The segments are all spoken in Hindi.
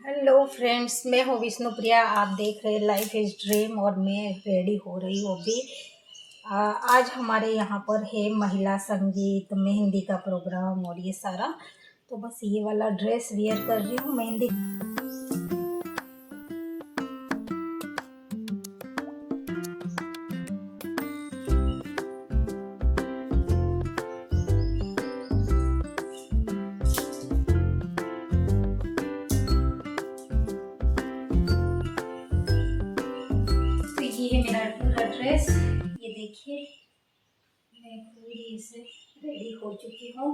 हेलो फ्रेंड्स, मैं हूँ विष्णुप्रिया। आप देख रहे हैं लाइफ इज ड्रीम और मैं रेडी हो रही हूँ अभी। आज हमारे यहाँ पर है महिला संगीत, मेहंदी का प्रोग्राम और ये सारा। तो बस ये वाला ड्रेस वियर कर रही हूँ मेहंदी। तो ये है मेरा पूरा ड्रेस, ये देखिए मैं पूरी से रेडी हो चुकी हूँ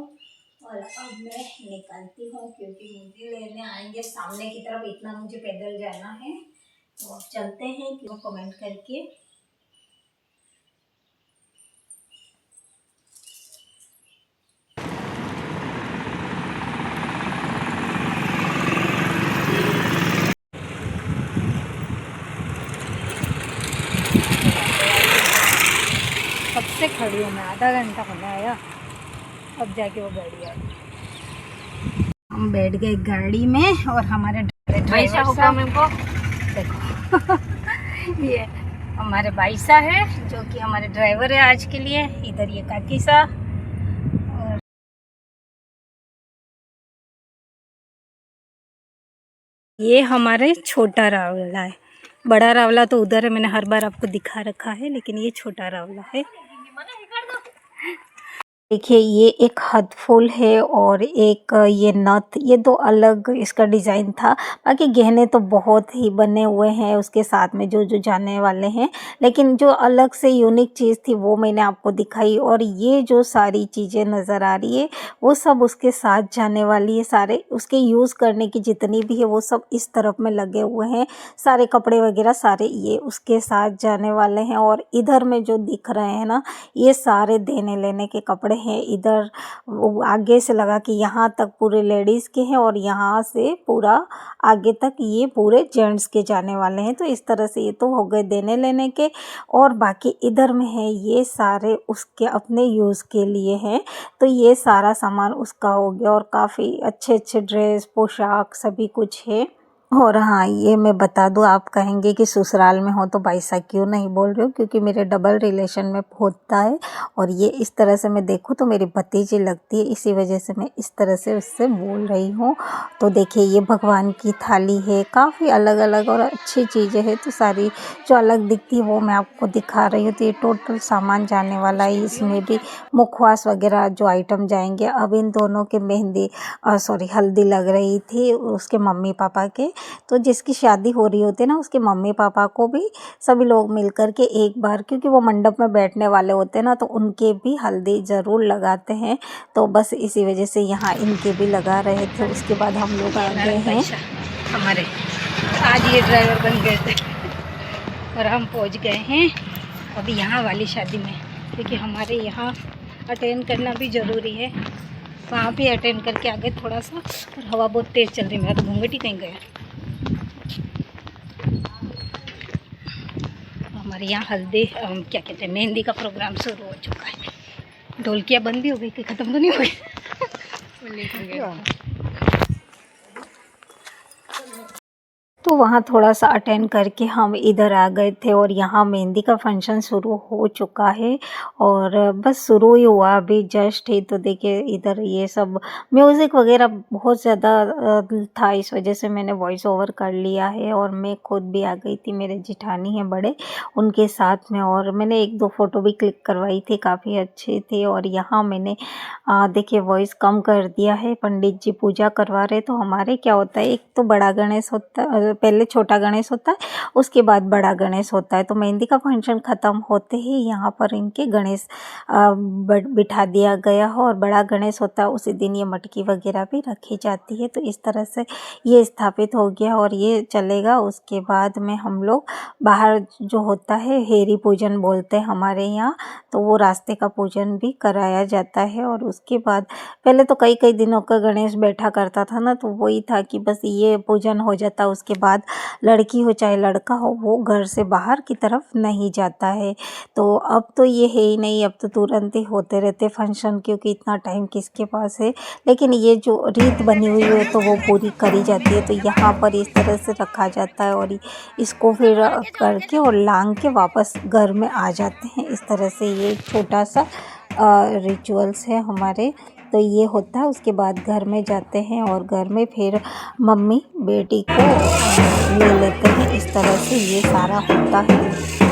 और अब मैं निकलती हूँ क्योंकि मुझे लेने आएंगे सामने की तरफ। इतना मुझे पैदल जाना है, तो अब चलते हैं। क्यों कमेंट करके। कब से खड़ी हूँ मैं, आधा घंटा होने आया, अब जाके वो गाड़ी आई। हम बैठ गए गाड़ी में और हमारे ड्राइवर साहब को देखो ये हमारे भाई साहब है जो कि हमारे ड्राइवर है आज के लिए। इधर ये काकी साहब और ये हमारे छोटा रावला है। बड़ा रावला तो उधर है, मैंने हर बार आपको दिखा रखा है, लेकिन ये छोटा रावला है। देखिए ये एक हथ फूल है और एक ये नथ, ये दो अलग इसका डिज़ाइन था। बाकी गहने तो बहुत ही बने हुए हैं उसके साथ में जो जो जाने वाले हैं, लेकिन जो अलग से यूनिक चीज़ थी वो मैंने आपको दिखाई। और ये जो सारी चीज़ें नज़र आ रही है वो सब उसके साथ जाने वाली है। सारे उसके यूज़ करने की जितनी भी है वो सब इस तरफ में लगे हुए हैं। सारे कपड़े वगैरह सारे ये उसके साथ जाने वाले हैं। और इधर में जो दिख रहे हैं ना, ये सारे देने लेने के कपड़े हैं। इधर आगे से लगा कि यहाँ तक पूरे लेडीज़ के हैं और यहाँ से पूरा आगे तक ये पूरे जेंट्स के जाने वाले हैं। तो इस तरह से ये तो हो गए देने लेने के। और बाकी इधर में है ये सारे उसके अपने यूज़ के लिए हैं। तो ये सारा सामान उसका हो गया और काफ़ी अच्छे अच्छे ड्रेस पोशाक सभी कुछ है। और हाँ, ये मैं बता दूँ, आप कहेंगे कि ससुराल में हो तो भाईसा क्यों नहीं बोल रही हूँ, क्योंकि मेरे डबल रिलेशन में होता है। और ये इस तरह से मैं देखूँ तो मेरी भतीजी लगती है, इसी वजह से मैं इस तरह से उससे बोल रही हूँ। तो देखिए ये भगवान की थाली है, काफ़ी अलग अलग और अच्छी चीज़ें हैं। तो सारी जो अलग दिखती है वो मैं आपको दिखा रही हूँ। तो ये टोटल सामान जाने वाला है, इसमें भी मुखवास वगैरह जो आइटम जाएंगे। अब इन दोनों के मेहंदी सॉरी हल्दी लग रही थी उसके मम्मी पापा के। तो जिसकी शादी हो रही होती है ना, उसके मम्मी पापा को भी सभी लोग मिल कर के एक बार, क्योंकि वो मंडप में बैठने वाले होते हैं ना, तो उनके भी हल्दी ज़रूर लगाते हैं। तो बस इसी वजह से यहाँ इनके भी लगा रहे थे। उसके बाद हम लोग आ गए हैं। हमारे आज ये ड्राइवर बन गए थे और हम पहुँच गए हैं अभी यहाँ वाली शादी में, क्योंकि हमारे यहाँ अटेंड करना भी ज़रूरी है। वहाँ भी अटेंड करके आ गए थोड़ा सा। और हवा बहुत तेज़ चल रही है, मेरा तो घूंघट ही कहीं गया। हमारे यहाँ हल्दी क्या कहते हैं मेहंदी का प्रोग्राम शुरू हो चुका है। ढोलकियाँ बंद भी हो गई कि ख़त्म तो नहीं हो गई। तो वहाँ थोड़ा सा अटेंड करके हम इधर आ गए थे और यहाँ मेहंदी का फंक्शन शुरू हो चुका है और बस शुरू ही हुआ अभी जस्ट ही। तो देखिए इधर ये सब म्यूज़िक वगैरह बहुत ज़्यादा था, इस वजह से मैंने वॉइस ओवर कर लिया है। और मैं खुद भी आ गई थी, मेरे जिठानी हैं बड़े, उनके साथ में। और मैंने एक दो फ़ोटो भी क्लिक करवाई थी, काफ़ी अच्छे थे। और यहाँ मैंने देखिए वॉइस कम कर दिया है, पंडित जी पूजा करवा रहे। तो हमारे क्या होता है, एक तो बड़ा गणेश होता है, पहले छोटा गणेश होता है, उसके बाद बड़ा गणेश होता है। तो मेहंदी का फंक्शन ख़त्म होते ही यहाँ पर इनके गणेश बिठा दिया गया हो और बड़ा गणेश होता है उसी दिन ये मटकी वगैरह भी रखी जाती है। तो इस तरह से ये स्थापित हो गया और ये चलेगा। उसके बाद में हम लोग बाहर जो होता है हेरी पूजन बोलते हैं हमारे यहाँ, तो वो रास्ते का पूजन भी कराया जाता है। और उसके बाद पहले तो कई कई दिनों का गणेश बैठा करता था ना, तो वही था कि बस ये पूजन हो जाता, उसके बाद लड़की हो चाहे लड़का हो वो घर से बाहर की तरफ नहीं जाता है। तो अब तो ये है ही नहीं, अब तो तुरंत ही होते रहते फंक्शन, क्योंकि इतना टाइम किसके पास है। लेकिन ये जो रीत बनी हुई है तो वो पूरी करी जाती है। तो यहाँ पर इस तरह से रखा जाता है और इसको फिर करके और लांग के वापस घर में आ जाते हैं। इस तरह से ये छोटा सा रिचुअल्स है हमारे। तो ये होता है, उसके बाद घर में जाते हैं और घर में फिर मम्मी बेटी को ले लेते हैं। इस तरह से ये सारा होता है।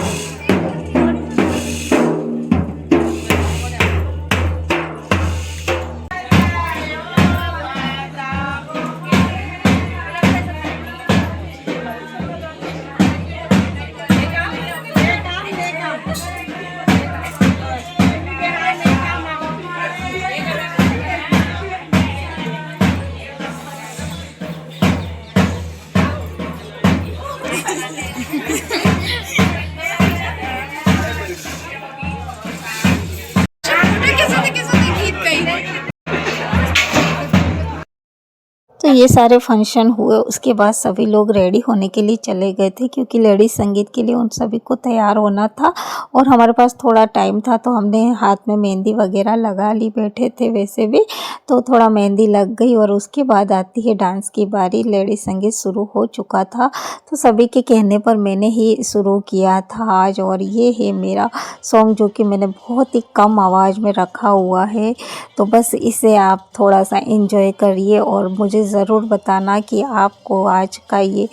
तो ये सारे फंक्शन हुए, उसके बाद सभी लोग रेडी होने के लिए चले गए थे, क्योंकि लेडीज संगीत के लिए उन सभी को तैयार होना था और हमारे पास थोड़ा टाइम था। तो हमने हाथ में मेहंदी वगैरह लगा ली, बैठे थे वैसे भी, तो थोड़ा मेहंदी लग गई। और उसके बाद आती है डांस की बारी। लेडीज संगीत शुरू हो चुका था, तो सभी के कहने पर मैंने ही शुरू किया था आज। और ये है मेरा सॉन्ग जो कि मैंने बहुत ही कम आवाज़ में रखा हुआ है। तो बस इसे आप थोड़ा सा एंजॉय करिए और मुझे ज़रूर बताना कि आपको आज का ये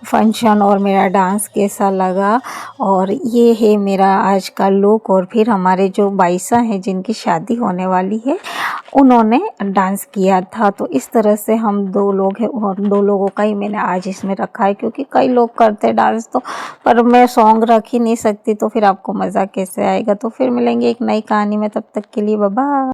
फंक्शन और मेरा डांस कैसा लगा। और ये है मेरा आज का लुक। और फिर हमारे जो बाईसा हैं जिनकी शादी होने वाली है, उन्होंने डांस किया था। तो इस तरह से हम 2 लोग हैं और 2 लोगों का ही मैंने आज इसमें रखा है, क्योंकि कई लोग करते डांस तो, पर मैं सॉन्ग रख ही नहीं सकती, तो फिर आपको मज़ा कैसे आएगा। तो फिर मिलेंगे एक नई कहानी में, तब तक के लिए बाय बाय।